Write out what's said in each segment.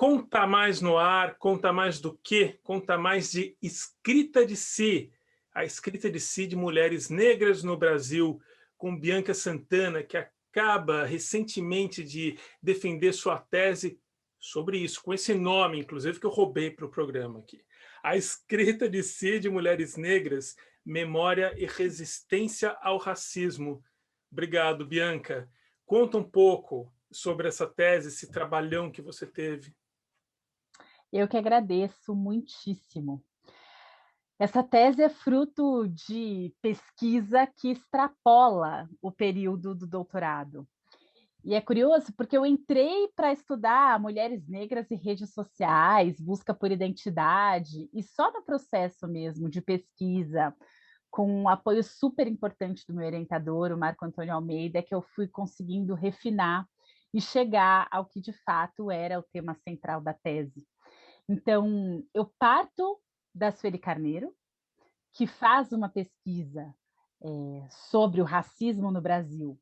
Conta Mais no Ar, conta mais do quê? Conta mais de escrita de si, a escrita de si de mulheres negras no Brasil, com Bianca Santana, que acaba recentemente de defender sua tese sobre isso, com esse nome, inclusive, que eu roubei para o programa aqui. A escrita de si de mulheres negras, memória e resistência ao racismo. Obrigado, Bianca. Conta um pouco sobre essa tese, esse trabalhão que você teve. Eu que agradeço muitíssimo. Essa tese é fruto de pesquisa que extrapola o período do doutorado. E é curioso porque eu entrei para estudar mulheres negras e redes sociais, busca por identidade, e só no processo mesmo de pesquisa, com um apoio super importante do meu orientador, o Marco Antônio Almeida, que eu fui conseguindo refinar e chegar ao que de fato era o tema central da tese. Então, eu parto da Sueli Carneiro, que faz uma pesquisa sobre o racismo no Brasil,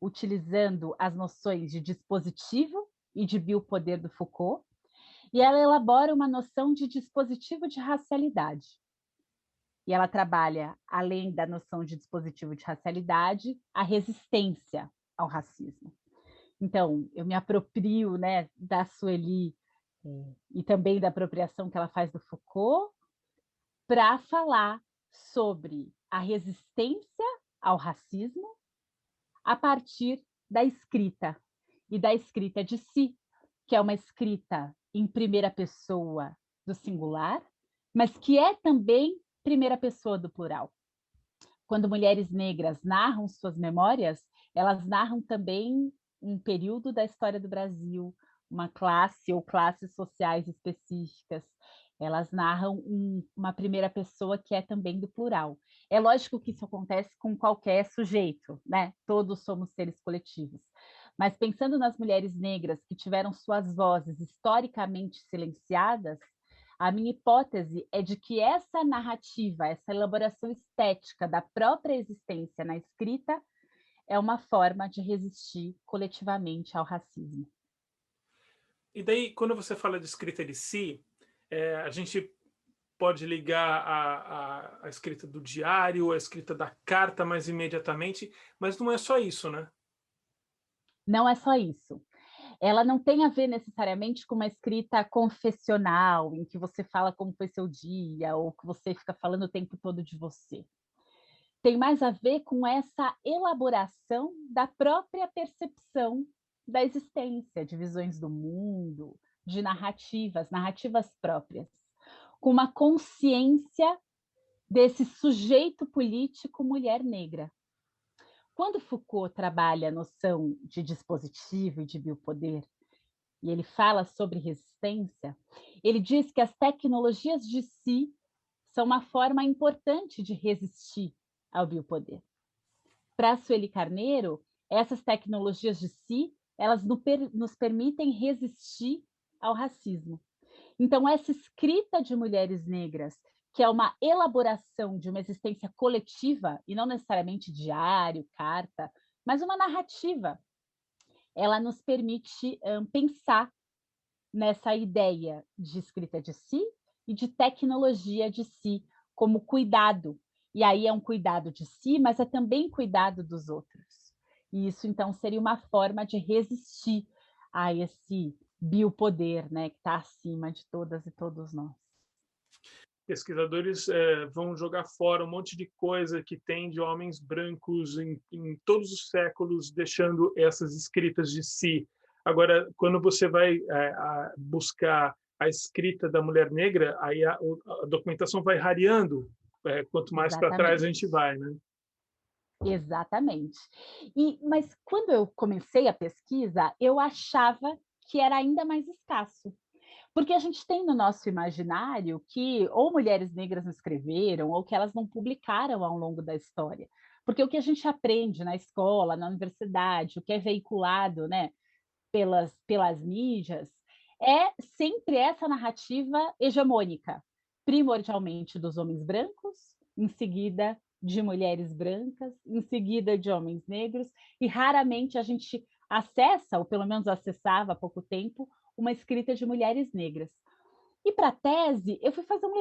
utilizando as noções de dispositivo e de biopoder do Foucault, e ela elabora uma noção de dispositivo de racialidade. E ela trabalha, além da noção de dispositivo de racialidade, a resistência ao racismo. Então, eu me aproprio, né, da Sueli e também da apropriação que ela faz do Foucault, para falar sobre a resistência ao racismo a partir da escrita, e da escrita de si, que é uma escrita em primeira pessoa do singular, mas que é também primeira pessoa do plural. Quando mulheres negras narram suas memórias, elas narram também um período da história do Brasil, uma classe ou classes sociais específicas. Elas narram uma primeira pessoa que é também do plural. É lógico que isso acontece com qualquer sujeito, né? Todos somos seres coletivos. Mas pensando nas mulheres negras que tiveram suas vozes historicamente silenciadas, a minha hipótese é de que essa narrativa, essa elaboração estética da própria existência na escrita é uma forma de resistir coletivamente ao racismo. E daí, quando você fala de escrita de si, a gente pode ligar a escrita do diário, a escrita da carta mais imediatamente, mas não é só isso, né? Não é só isso. Ela não tem a ver necessariamente com uma escrita confessional, em que você fala como foi seu dia, ou que você fica falando o tempo todo de você. Tem mais a ver com essa elaboração da própria percepção da existência, de visões do mundo, de narrativas próprias, com uma consciência desse sujeito político mulher negra. Quando Foucault trabalha a noção de dispositivo e de biopoder, e ele fala sobre resistência, ele diz que as tecnologias de si são uma forma importante de resistir ao biopoder. Para a Sueli Carneiro, essas tecnologias de si, elas nos permitem resistir ao racismo. Então, essa escrita de mulheres negras, que é uma elaboração de uma existência coletiva, e não necessariamente diário, carta, mas uma narrativa, ela nos permite pensar nessa ideia de escrita de si e de tecnologia de si, como cuidado. E aí é um cuidado de si, mas é também cuidado dos outros. E isso, então, seria uma forma de resistir a esse biopoder, né, que está acima de todas e todos nós. Pesquisadores vão jogar fora um monte de coisa que tem de homens brancos em todos os séculos, deixando essas escritas de si. Agora, quando você vai buscar a escrita da mulher negra, aí a documentação vai rareando, quanto mais para trás a Exatamente. gente vai, né? Exatamente. Mas quando eu comecei a pesquisa, eu achava que era ainda mais escasso. Porque a gente tem no nosso imaginário que ou mulheres negras não escreveram ou que elas não publicaram ao longo da história. Porque o que a gente aprende na escola, na universidade, o que é veiculado, né, pelas mídias, é sempre essa narrativa hegemônica, primordialmente dos homens brancos, em seguida de mulheres brancas, em seguida de homens negros, e raramente a gente acessa, ou pelo menos acessava há pouco tempo, uma escrita de mulheres negras. E para a tese, eu fui fazer um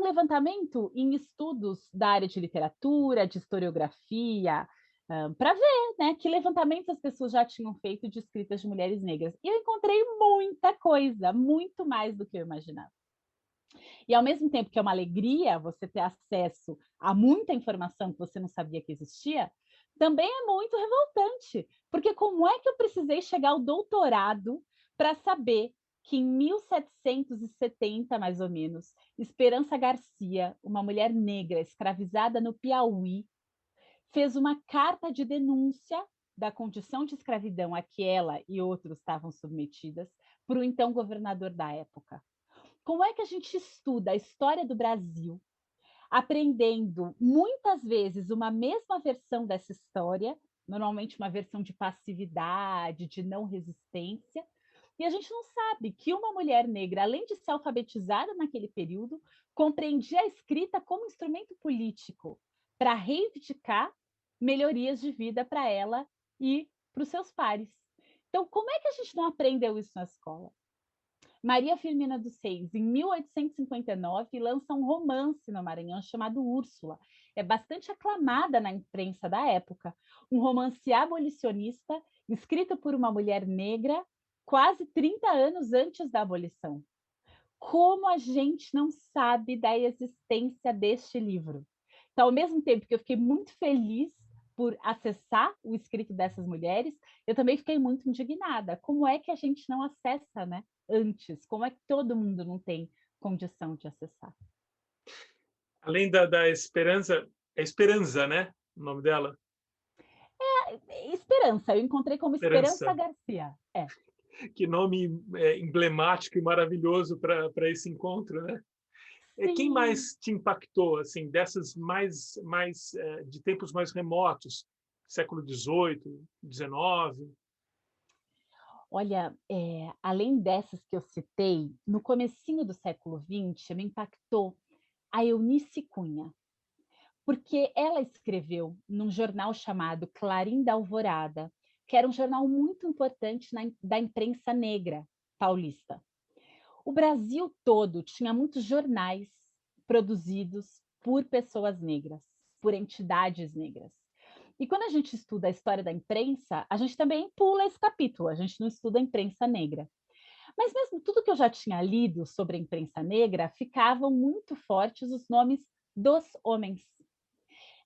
levantamento em estudos da área de literatura, de historiografia, para ver, né, que levantamentos as pessoas já tinham feito de escritas de mulheres negras. E eu encontrei muita coisa, muito mais do que eu imaginava. E ao mesmo tempo que é uma alegria você ter acesso a muita informação que você não sabia que existia, também é muito revoltante, porque como é que eu precisei chegar ao doutorado para saber que em 1770, mais ou menos, Esperança Garcia, uma mulher negra escravizada no Piauí, fez uma carta de denúncia da condição de escravidão a que ela e outros estavam submetidas para o então governador da época. Como é que a gente estuda a história do Brasil, aprendendo muitas vezes uma mesma versão dessa história, normalmente uma versão de passividade, de não resistência, e a gente não sabe que uma mulher negra, além de ser alfabetizada naquele período, compreendia a escrita como instrumento político para reivindicar melhorias de vida para ela e para os seus pares. Então, como é que a gente não aprendeu isso na escola? Maria Firmina dos Reis, em 1859, lança um romance no Maranhão chamado Úrsula. É bastante aclamada na imprensa da época. Um romance abolicionista, escrito por uma mulher negra, quase 30 anos antes da abolição. Como a gente não sabe da existência deste livro? Então, ao mesmo tempo que eu fiquei muito feliz por acessar o escrito dessas mulheres, eu também fiquei muito indignada. Como é que a gente não acessa, né? Antes? Como é que todo mundo não tem condição de acessar? Além da Esperança, é Esperança, né? O nome dela? Esperança, eu encontrei como Esperança Esperança. Garcia. É. Que nome emblemático e maravilhoso para esse encontro, né? Quem Sim. mais te impactou, assim, dessas de tempos mais remotos, século XVIII, XIX? Olha, além dessas que eu citei, no comecinho do século XX, me impactou a Eunice Cunha, porque ela escreveu num jornal chamado Clarim da Alvorada, que era um jornal muito importante da imprensa negra paulista. O Brasil todo tinha muitos jornais produzidos por pessoas negras, por entidades negras. E quando a gente estuda a história da imprensa, a gente também pula esse capítulo, a gente não estuda a imprensa negra. Mas mesmo tudo que eu já tinha lido sobre a imprensa negra, ficavam muito fortes os nomes dos homens.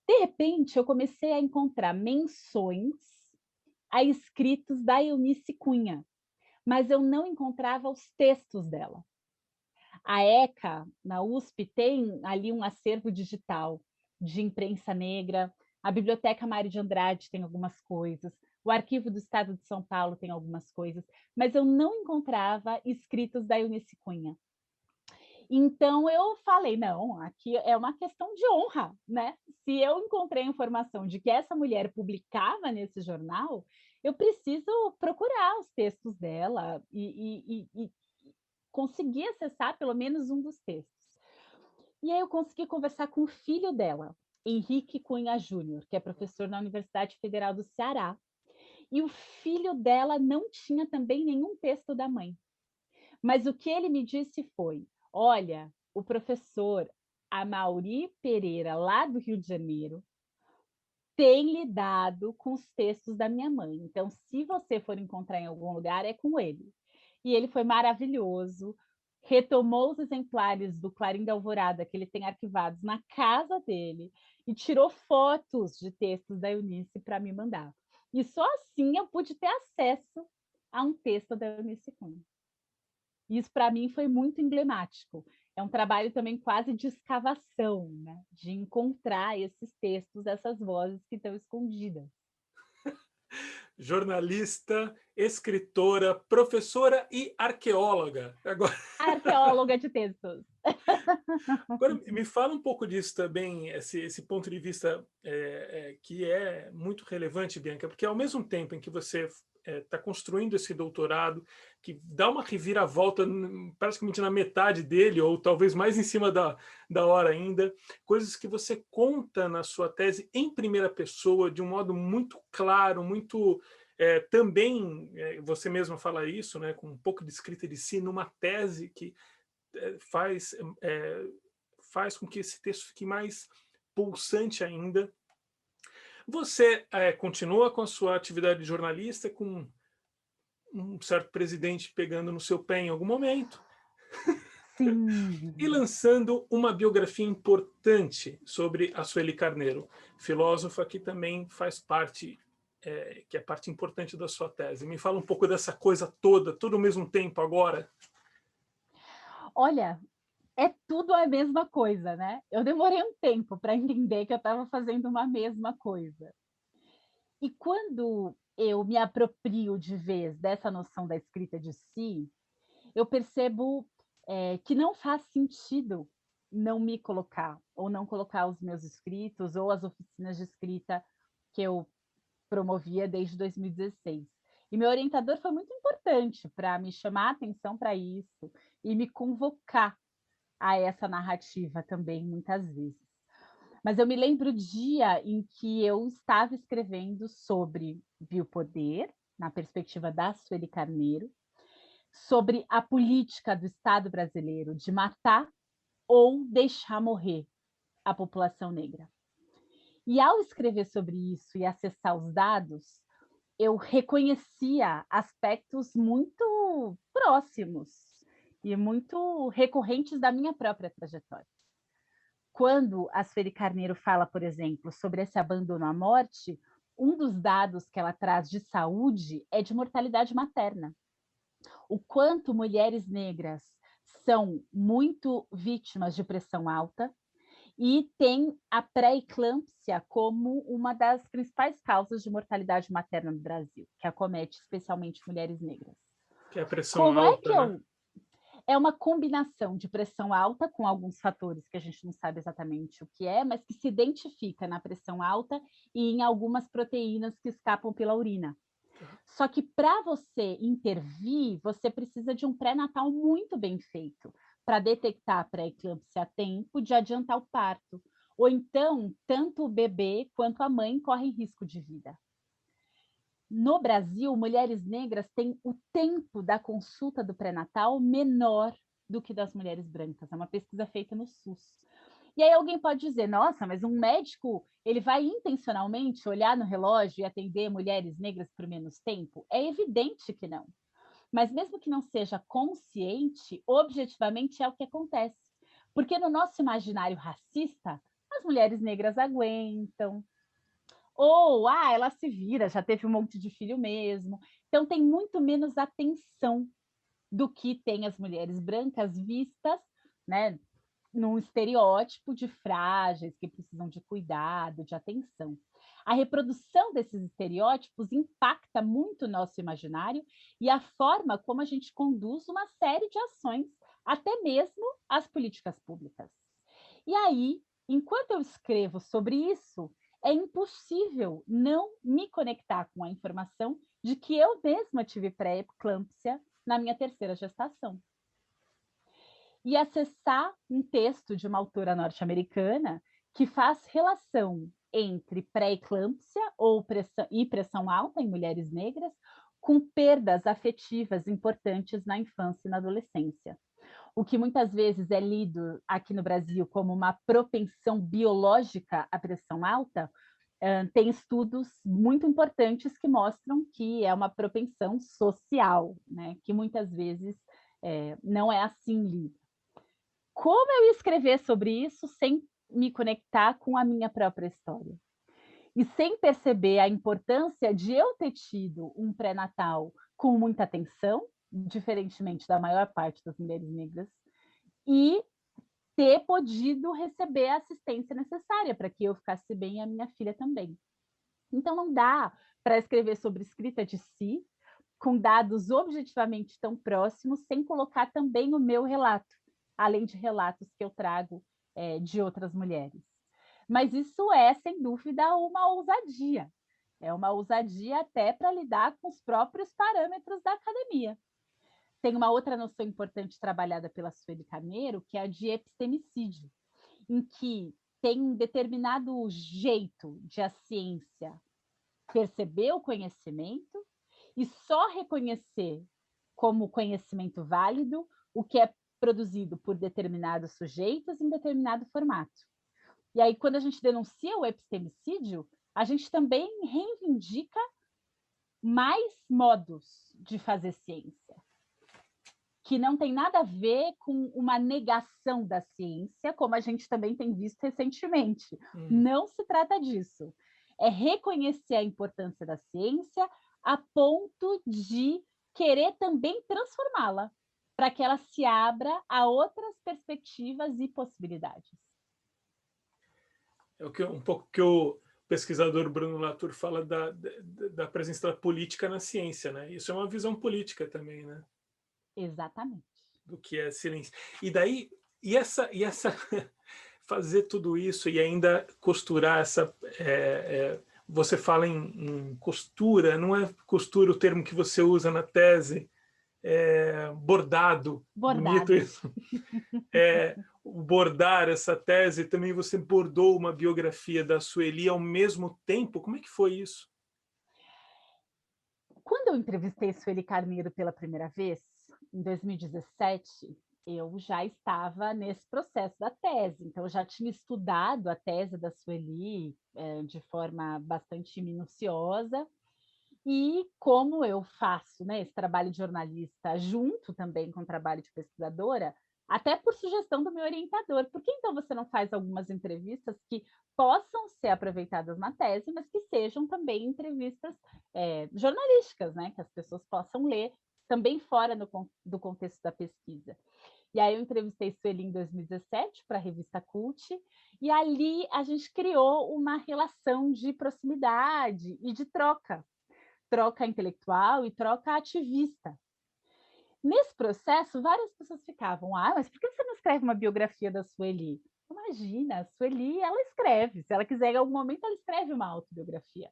De repente, eu comecei a encontrar menções a escritos da Eunice Cunha, mas eu não encontrava os textos dela. A ECA, na USP, tem ali um acervo digital de imprensa negra, a Biblioteca Mário de Andrade tem algumas coisas, o Arquivo do Estado de São Paulo tem algumas coisas, mas eu não encontrava escritos da Eunice Cunha. Então eu falei, não, aqui é uma questão de honra, né? Se eu encontrei a informação de que essa mulher publicava nesse jornal, eu preciso procurar os textos dela e conseguir acessar pelo menos um dos textos. E aí eu consegui conversar com o filho dela, Henrique Cunha Júnior, que é professor na Universidade Federal do Ceará. E o filho dela não tinha também nenhum texto da mãe. Mas o que ele me disse foi: olha, o professor Amaury Pereira, lá do Rio de Janeiro, tem lidado com os textos da minha mãe. Então, se você for encontrar em algum lugar, é com ele. E ele foi maravilhoso, retomou os exemplares do Clarim da Alvorada, que ele tem arquivados na casa dele, e tirou fotos de textos da Eunice para me mandar. E só assim eu pude ter acesso a um texto da Eunice Cunha. Isso, para mim, foi muito emblemático. É um trabalho também quase de escavação, né? De encontrar esses textos, essas vozes que estão escondidas. Jornalista, escritora, professora e arqueóloga. Arqueóloga de textos. Agora me fala um pouco disso também, esse ponto de vista que é muito relevante, Bianca, porque ao mesmo tempo em que você está construindo esse doutorado, que dá uma reviravolta praticamente na metade dele, ou talvez mais em cima da hora ainda, coisas que você conta na sua tese em primeira pessoa, de um modo muito claro, muito Também, você mesma fala isso, né, com um pouco de escrita de si, numa tese que faz, faz com que esse texto fique mais pulsante ainda. Você continua com a sua atividade de jornalista, com um certo presidente pegando no seu pé em algum momento, e Sim. lançando uma biografia importante sobre a Sueli Carneiro, filósofa que também faz parte, que é parte importante da sua tese. Me fala um pouco dessa coisa toda, tudo ao mesmo tempo agora. Olha, é tudo a mesma coisa, né. Eu demorei um tempo para entender que eu estava fazendo uma mesma coisa. E quando eu me aproprio de vez dessa noção da escrita de si, eu percebo, que não faz sentido não me colocar, ou não colocar os meus escritos, ou as oficinas de escrita que eu promovia desde 2016. E meu orientador foi muito importante para me chamar a atenção para isso e me convocar a essa narrativa também, muitas vezes. Mas eu me lembro o dia em que eu estava escrevendo sobre biopoder, na perspectiva da Sueli Carneiro, sobre a política do Estado brasileiro de matar ou deixar morrer a população negra. E ao escrever sobre isso e acessar os dados, eu reconhecia aspectos muito próximos e muito recorrentes da minha própria trajetória. Quando a Sueli Carneiro fala, por exemplo, sobre esse abandono à morte, um dos dados que ela traz de saúde é de mortalidade materna. O quanto mulheres negras são muito vítimas de pressão alta e tem a pré-eclâmpsia como uma das principais causas de mortalidade materna no Brasil, que acomete especialmente mulheres negras. Que é a pressão Como é alta, que né? eu É uma combinação de pressão alta com alguns fatores que a gente não sabe exatamente o que é, mas que se identifica na pressão alta e em algumas proteínas que escapam pela urina. Tá. Só que para você intervir, você precisa de um pré-natal muito bem feito para detectar a pré-eclâmpsia a tempo de adiantar o parto. Ou então, tanto o bebê quanto a mãe correm risco de vida. No Brasil, mulheres negras têm o tempo da consulta do pré-natal menor do que das mulheres brancas. É uma pesquisa feita no SUS. E aí alguém pode dizer, nossa, mas um médico, ele vai intencionalmente olhar no relógio e atender mulheres negras por menos tempo? É evidente que não. Mas mesmo que não seja consciente, objetivamente é o que acontece. Porque no nosso imaginário racista, as mulheres negras aguentam, ou, ela se vira, já teve um monte de filho mesmo. Então tem muito menos atenção do que tem as mulheres brancas vistas, né, num estereótipo de frágeis, que precisam de cuidado, de atenção. A reprodução desses estereótipos impacta muito o nosso imaginário e a forma como a gente conduz uma série de ações, até mesmo as políticas públicas. E aí, enquanto eu escrevo sobre isso, é impossível não me conectar com a informação de que eu mesma tive pré-eclâmpsia na minha terceira gestação. E acessar um texto de uma autora norte-americana que faz relação entre pré-eclâmpsia e pressão alta em mulheres negras com perdas afetivas importantes na infância e na adolescência. O que muitas vezes é lido aqui no Brasil como uma propensão biológica à pressão alta, tem estudos muito importantes que mostram que é uma propensão social, né? Que muitas vezes não é assim lido. Como eu ia escrever sobre isso sem me conectar com a minha própria história? E sem perceber a importância de eu ter tido um pré-natal com muita atenção, diferentemente da maior parte das mulheres negras, e ter podido receber a assistência necessária para que eu ficasse bem e a minha filha também. Então, não dá para escrever sobre escrita de si, com dados objetivamente tão próximos, sem colocar também o meu relato, além de relatos que eu trago de outras mulheres. Mas isso é, sem dúvida, uma ousadia. É uma ousadia até para lidar com os próprios parâmetros da academia. Tem uma outra noção importante trabalhada pela Sueli Carneiro, que é a de epistemicídio, em que tem um determinado jeito de a ciência perceber o conhecimento e só reconhecer como conhecimento válido o que é produzido por determinados sujeitos em determinado formato. E aí, quando a gente denuncia o epistemicídio, a gente também reivindica mais modos de fazer ciência, que não tem nada a ver com uma negação da ciência, como a gente também tem visto recentemente. Não se trata disso. É reconhecer a importância da ciência a ponto de querer também transformá-la, para que ela se abra a outras perspectivas e possibilidades. É um pouco que o pesquisador Bruno Latour fala da presença da política na ciência, né? Isso é uma visão política também, né? Exatamente. Do que é silêncio. E daí, e essa fazer tudo isso e ainda costurar essa... você fala em costura, não é costura o termo que você usa na tese, bordado. Bonito isso. Bordar essa tese, também você bordou uma biografia da Sueli ao mesmo tempo. Como é que foi isso? Quando eu entrevistei Sueli Carneiro pela primeira vez, em 2017, eu já estava nesse processo da tese, então eu já tinha estudado a tese da Sueli de forma bastante minuciosa, e como eu faço, né, esse trabalho de jornalista junto também com o trabalho de pesquisadora, até por sugestão do meu orientador, por que então você não faz algumas entrevistas que possam ser aproveitadas na tese, mas que sejam também entrevistas jornalísticas, né, que as pessoas possam ler também fora do contexto da pesquisa. E aí eu entrevistei Sueli em 2017 para a revista Cult, e ali a gente criou uma relação de proximidade e de troca intelectual e troca ativista. Nesse processo, várias pessoas ficavam, mas por que você não escreve uma biografia da Sueli? Imagina, a Sueli, ela escreve, se ela quiser em algum momento, ela escreve uma autobiografia.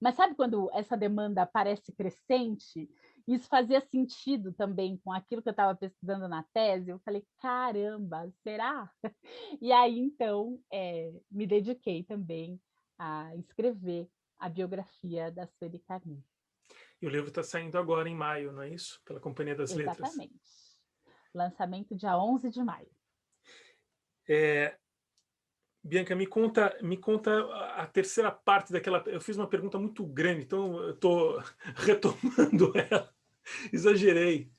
Mas sabe quando essa demanda parece crescente? Isso fazia sentido também com aquilo que eu estava pesquisando na tese. Eu falei, caramba, será? E aí, então, me dediquei também a escrever a biografia da Sueli Carneiro. E o livro está saindo agora em maio, não é isso? Pela Companhia das Letras. Exatamente. Lançamento dia 11 de maio. Bianca, me conta a terceira parte daquela... Eu fiz uma pergunta muito grande, então eu estou retomando ela. Exagerei.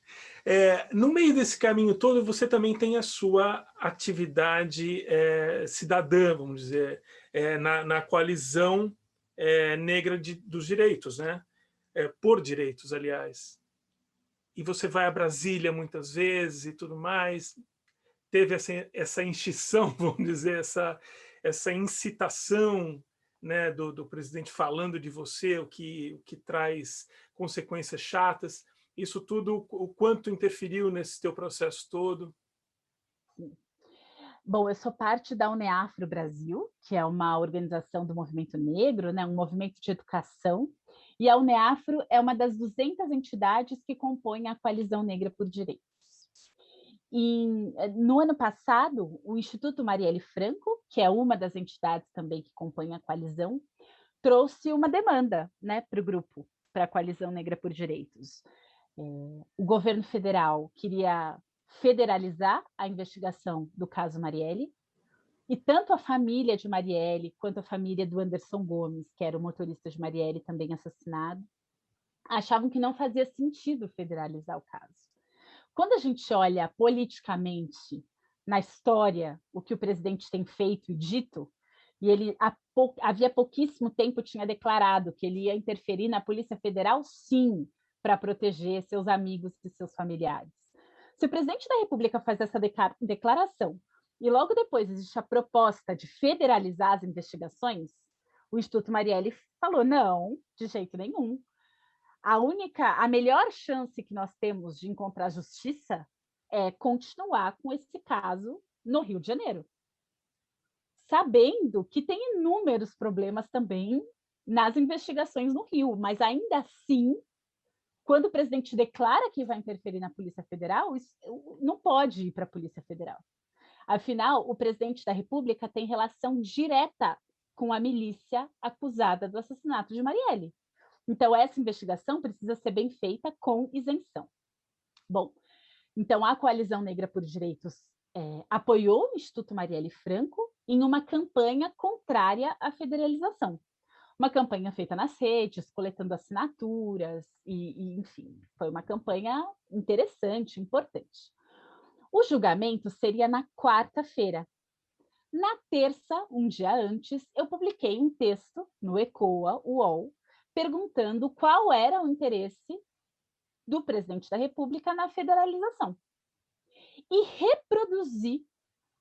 No meio desse caminho todo, você também tem a sua atividade cidadã, vamos dizer, na coalizão negra dos direitos, né? Por direitos, aliás. E você vai a Brasília muitas vezes e tudo mais. Teve essa enchição, vamos dizer, essa incitação, né, do presidente falando de você, o que traz consequências chatas. Isso tudo, o quanto interferiu nesse teu processo todo? Bom, eu sou parte da UNEAFRO Brasil, que é uma organização do movimento negro, né, um movimento de educação, e a UNEAFRO é uma das 200 entidades que compõem a Coalizão Negra por Direitos. No ano passado, o Instituto Marielle Franco, que é uma das entidades também que compõem a coalizão, trouxe uma demanda, né, para o grupo, para a Coalizão Negra por Direitos. O governo federal queria federalizar a investigação do caso Marielle, e tanto a família de Marielle quanto a família do Anderson Gomes, que era o motorista de Marielle também assassinado, achavam que não fazia sentido federalizar o caso. Quando a gente olha politicamente na história o que o presidente tem feito e dito, e ele havia pouquíssimo tempo tinha declarado que ele ia interferir na Polícia Federal, sim, para proteger seus amigos e seus familiares. Se o presidente da República faz essa declaração e logo depois existe a proposta de federalizar as investigações, o Instituto Marielle falou, não, de jeito nenhum. A melhor chance que nós temos de encontrar justiça é continuar com esse caso no Rio de Janeiro, sabendo que tem inúmeros problemas também nas investigações no Rio, mas ainda assim, quando o presidente declara que vai interferir na Polícia Federal, isso não pode ir para a Polícia Federal. Afinal, o presidente da República tem relação direta com a milícia acusada do assassinato de Marielle. Então, essa investigação precisa ser bem feita com isenção. Bom, então a Coalizão Negra por Direitos apoiou o Instituto Marielle Franco em uma campanha contrária à federalização. Uma campanha feita nas redes, coletando assinaturas, enfim, foi uma campanha interessante, importante. O julgamento seria na quarta-feira. Na terça, um dia antes, eu publiquei um texto no ECOA, UOL, perguntando qual era o interesse do presidente da República na federalização. E reproduzi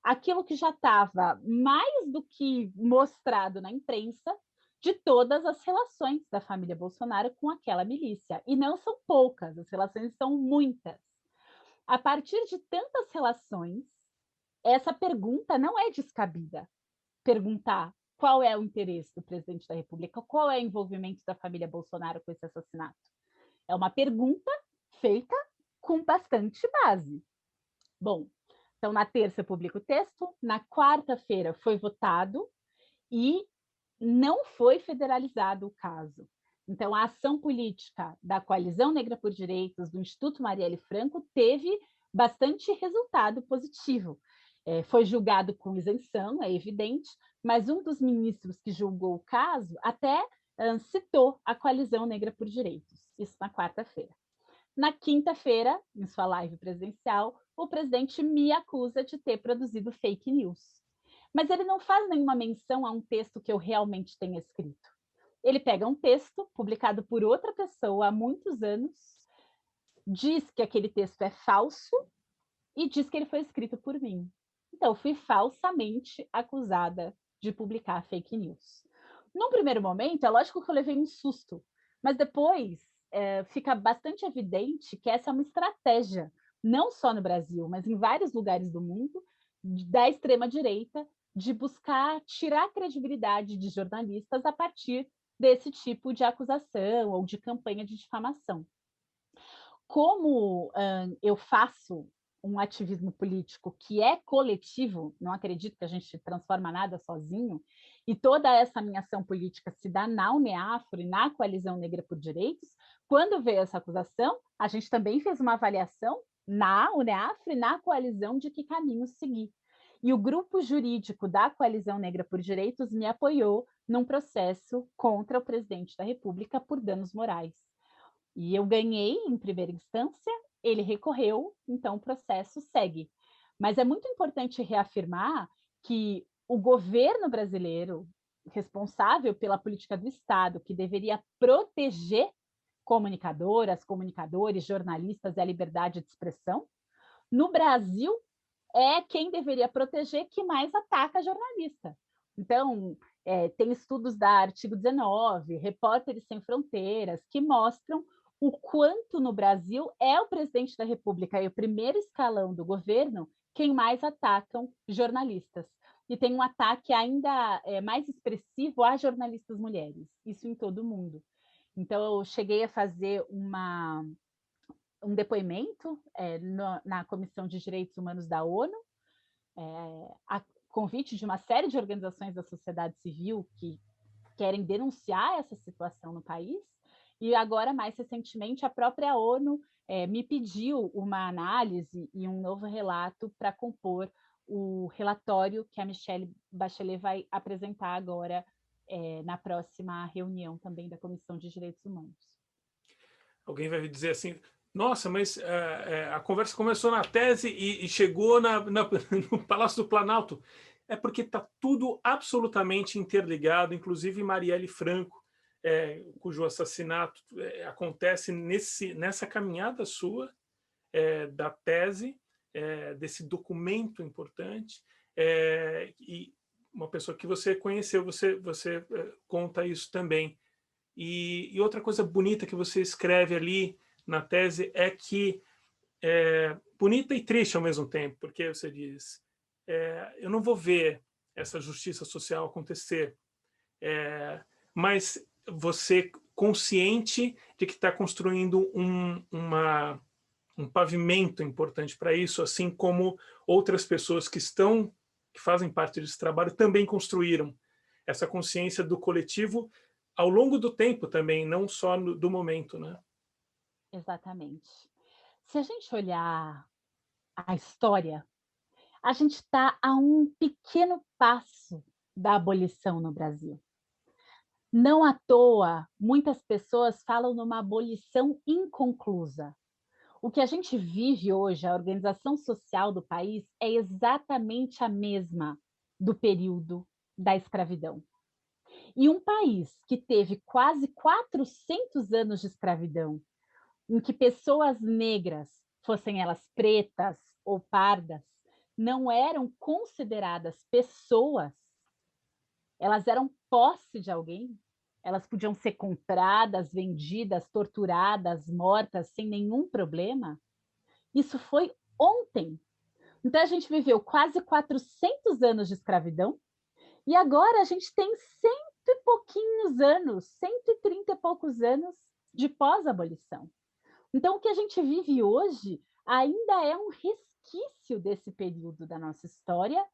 aquilo que já estava mais do que mostrado na imprensa de todas as relações da família Bolsonaro com aquela milícia. E não são poucas, as relações são muitas. A partir de tantas relações, essa pergunta não é descabida. Perguntar qual é o interesse do presidente da República, qual é o envolvimento da família Bolsonaro com esse assassinato. É uma pergunta feita com bastante base. Bom, então na terça eu publico o texto, na quarta-feira foi votado e não foi federalizado o caso. Então a ação política da Coalizão Negra por Direitos, do Instituto Marielle Franco, teve bastante resultado positivo. Foi julgado com isenção, é evidente, mas um dos ministros que julgou o caso até citou a Coalizão Negra por Direitos, isso na quarta-feira. Na quinta-feira, em sua live presidencial, o presidente me acusa de ter produzido fake news. Mas ele não faz nenhuma menção a um texto que eu realmente tenha escrito. Ele pega um texto publicado por outra pessoa há muitos anos, diz que aquele texto é falso e diz que ele foi escrito por mim. Então, fui falsamente acusada de publicar fake news. Num primeiro momento, é lógico que eu levei um susto, mas depois fica bastante evidente que essa é uma estratégia, não só no Brasil, mas em vários lugares do mundo, da extrema-direita, de buscar tirar a credibilidade de jornalistas a partir desse tipo de acusação ou de campanha de difamação. Como eu faço um ativismo político que é coletivo, não acredito que a gente transforma nada sozinho, e toda essa minha ação política se dá na UNEAFRO e na Coalizão Negra por Direitos, quando veio essa acusação, a gente também fez uma avaliação na UNEAFRO e na coalizão de que caminho seguir. E o grupo jurídico da Coalizão Negra por Direitos me apoiou num processo contra o presidente da República por danos morais. E eu ganhei em primeira instância, ele recorreu, então o processo segue. Mas é muito importante reafirmar que o governo brasileiro, responsável pela política do Estado, que deveria proteger comunicadoras, comunicadores, jornalistas e a liberdade de expressão, no Brasil é quem deveria proteger que mais ataca jornalista. Então, tem estudos da Artigo 19, Repórteres Sem Fronteiras, que mostram o quanto no Brasil é o presidente da República e o primeiro escalão do governo quem mais atacam jornalistas. E tem um ataque ainda mais expressivo a jornalistas mulheres, isso em todo o mundo. Então, eu cheguei a fazer um depoimento na Comissão de Direitos Humanos da ONU, a convite de uma série de organizações da sociedade civil que querem denunciar essa situação no país, e agora, mais recentemente, a própria ONU me pediu uma análise e um novo relato para compor o relatório que a Michelle Bachelet vai apresentar agora na próxima reunião também da Comissão de Direitos Humanos. Alguém vai dizer assim, nossa, mas a conversa começou na tese e chegou no Palácio do Planalto. É porque está tudo absolutamente interligado, inclusive Marielle Franco, cujo assassinato acontece nessa caminhada sua, da tese, desse documento importante, e uma pessoa que você conheceu, você conta isso também. E outra coisa bonita que você escreve ali na tese é que, bonita e triste ao mesmo tempo, porque você diz, eu não vou ver essa justiça social acontecer, mas você consciente de que está construindo um pavimento importante para isso, assim como outras pessoas que fazem parte desse trabalho também construíram. essa consciência do coletivo ao longo do tempo também, não só do momento, né? Exatamente. Se a gente olhar a história, a gente está a um pequeno passo da abolição no Brasil. Não à toa, muitas pessoas falam numa abolição inconclusa. O que a gente vive hoje, a organização social do país, é exatamente a mesma do período da escravidão. E um país que teve quase 400 anos de escravidão, em que pessoas negras, fossem elas pretas ou pardas, não eram consideradas pessoas, elas eram posse de alguém, elas podiam ser compradas, vendidas, torturadas, mortas sem nenhum problema. Isso foi ontem. Então a gente viveu quase 400 anos de escravidão e agora a gente tem cento e pouquinhos anos, 130 e poucos anos de pós-abolição. Então o que a gente vive hoje ainda é um resquício desse período da nossa história,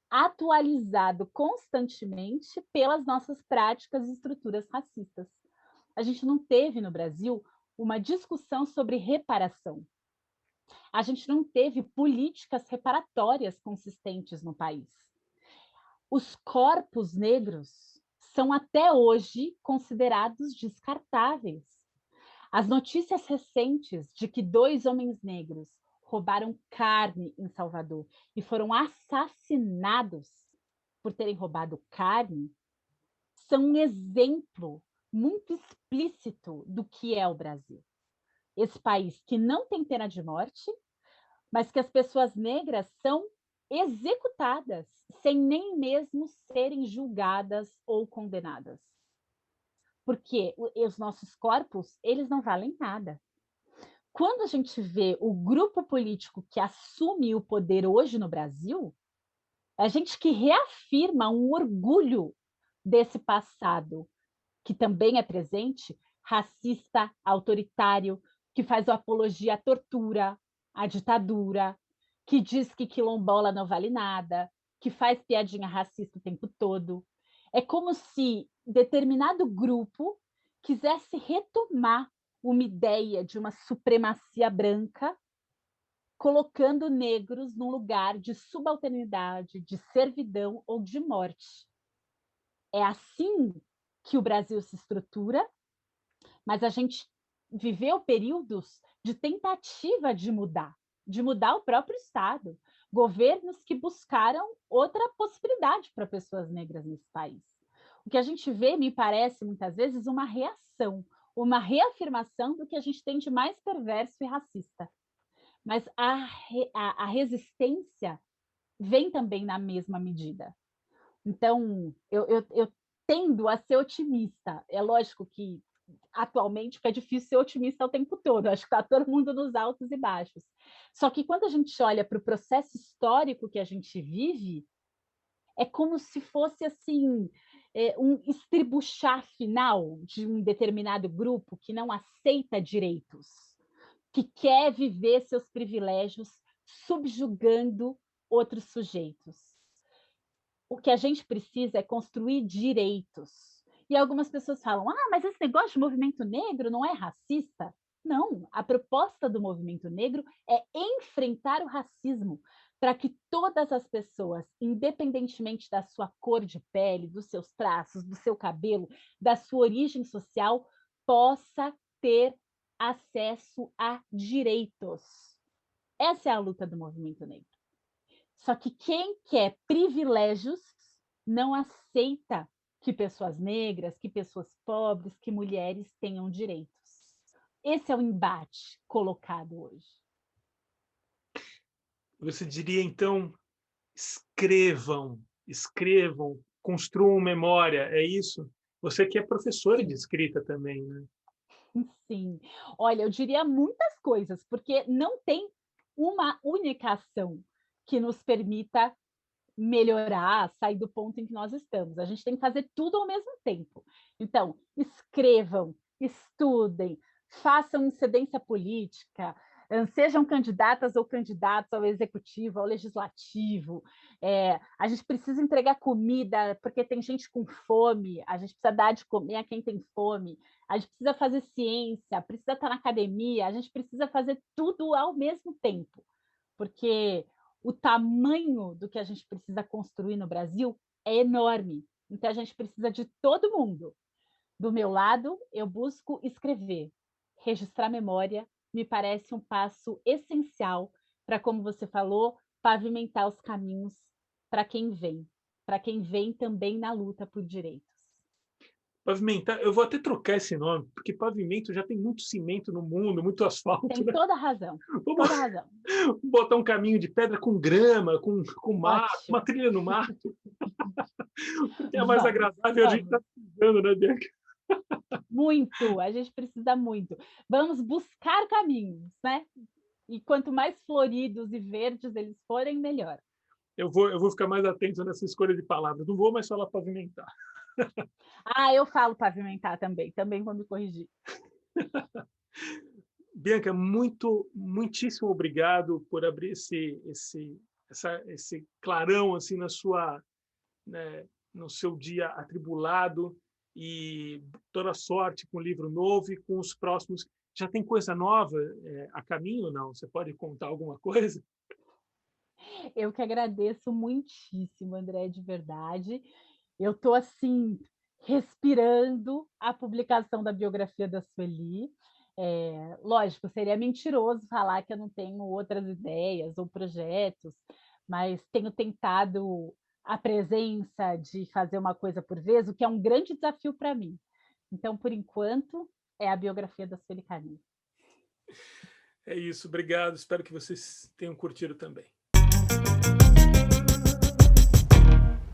atualizado constantemente pelas nossas práticas e estruturas racistas. A gente não teve no Brasil uma discussão sobre reparação. A gente não teve políticas reparatórias consistentes no país. Os corpos negros são até hoje considerados descartáveis. As notícias recentes de que 2 homens negros roubaram carne em Salvador e foram assassinados por terem roubado carne são um exemplo muito explícito do que é o Brasil. Esse país que não tem pena de morte, mas que as pessoas negras são executadas sem nem mesmo serem julgadas ou condenadas. Porque os nossos corpos, eles não valem nada. Quando a gente vê o grupo político que assume o poder hoje no Brasil, é a gente que reafirma um orgulho desse passado, que também é presente, racista, autoritário, que faz apologia à tortura, à ditadura, que diz que quilombola não vale nada, que faz piadinha racista o tempo todo. É como se determinado grupo quisesse retomar uma ideia de uma supremacia branca, colocando negros num lugar de subalternidade, de servidão ou de morte. É assim que o Brasil se estrutura, mas a gente viveu períodos de tentativa de mudar o próprio Estado. Governos que buscaram outra possibilidade para pessoas negras nesse país. O que a gente vê, me parece, muitas vezes, uma reação, uma reafirmação do que a gente tem de mais perverso e racista. Mas a resistência vem também na mesma medida. Então, eu tendo a ser otimista. É lógico que atualmente fica difícil ser otimista o tempo todo, acho que está todo mundo nos altos e baixos. Só que quando a gente olha para o processo histórico que a gente vive, é como se fosse assim um estribuchar final de um determinado grupo que não aceita direitos, que quer viver seus privilégios subjugando outros sujeitos. O que a gente precisa é construir direitos. E algumas pessoas falam: ah, mas esse negócio de movimento negro não é racista? Não, a proposta do movimento negro é enfrentar o racismo para que todas as pessoas, independentemente da sua cor de pele, dos seus traços, do seu cabelo, da sua origem social, possa ter acesso a direitos. Essa é a luta do movimento negro. Só que quem quer privilégios não aceita que pessoas negras, que pessoas pobres, que mulheres tenham direitos. Esse é o embate colocado hoje. Você diria, então, escrevam, construam memória, é isso? Você que é professora de escrita também, né? Sim. Olha, eu diria muitas coisas, porque não tem uma única ação que nos permita melhorar, sair do ponto em que nós estamos. A gente tem que fazer tudo ao mesmo tempo. Então, escrevam, estudem, façam incidência política, sejam candidatas ou candidatos ao executivo, ao legislativo. A gente precisa entregar comida porque tem gente com fome, a gente precisa dar de comer a quem tem fome, a gente precisa fazer ciência, precisa estar na academia, a gente precisa fazer tudo ao mesmo tempo, porque o tamanho do que a gente precisa construir no Brasil é enorme. Então, a gente precisa de todo mundo. Do meu lado, eu busco escrever, registrar memória, me parece um passo essencial para, como você falou, pavimentar os caminhos para quem vem também na luta por direitos. Pavimentar, eu vou até trocar esse nome, porque pavimento já tem muito cimento no mundo, muito asfalto, Tem né? toda a razão, Vamos toda a razão. botar um caminho de pedra com grama, com mato, uma Ótimo. trilha no mato, porque é mais Vamos, agradável a gente estar vamos. precisando, né, Bianca? Muito, a gente precisa muito. Vamos buscar caminhos, né? E quanto mais floridos e verdes eles forem, melhor. Eu vou ficar mais atento nessa escolha de palavras. Não vou mais falar pavimentar. Eu falo pavimentar também vou me corrigir. Bianca, muitíssimo obrigado por abrir esse clarão assim na sua, né, no seu dia atribulado, e toda sorte com o livro novo e com os próximos. Já tem coisa nova a caminho ou não? Você pode contar alguma coisa? Eu que agradeço muitíssimo, André, de verdade. Eu estou assim respirando a publicação da biografia da Sueli. Lógico, seria mentiroso falar que eu não tenho outras ideias ou projetos, mas tenho tentado a presença de fazer uma coisa por vez, o que é um grande desafio para mim. Então, por enquanto, é a biografia da Sueli Caminho. É isso, obrigado. Espero que vocês tenham curtido também.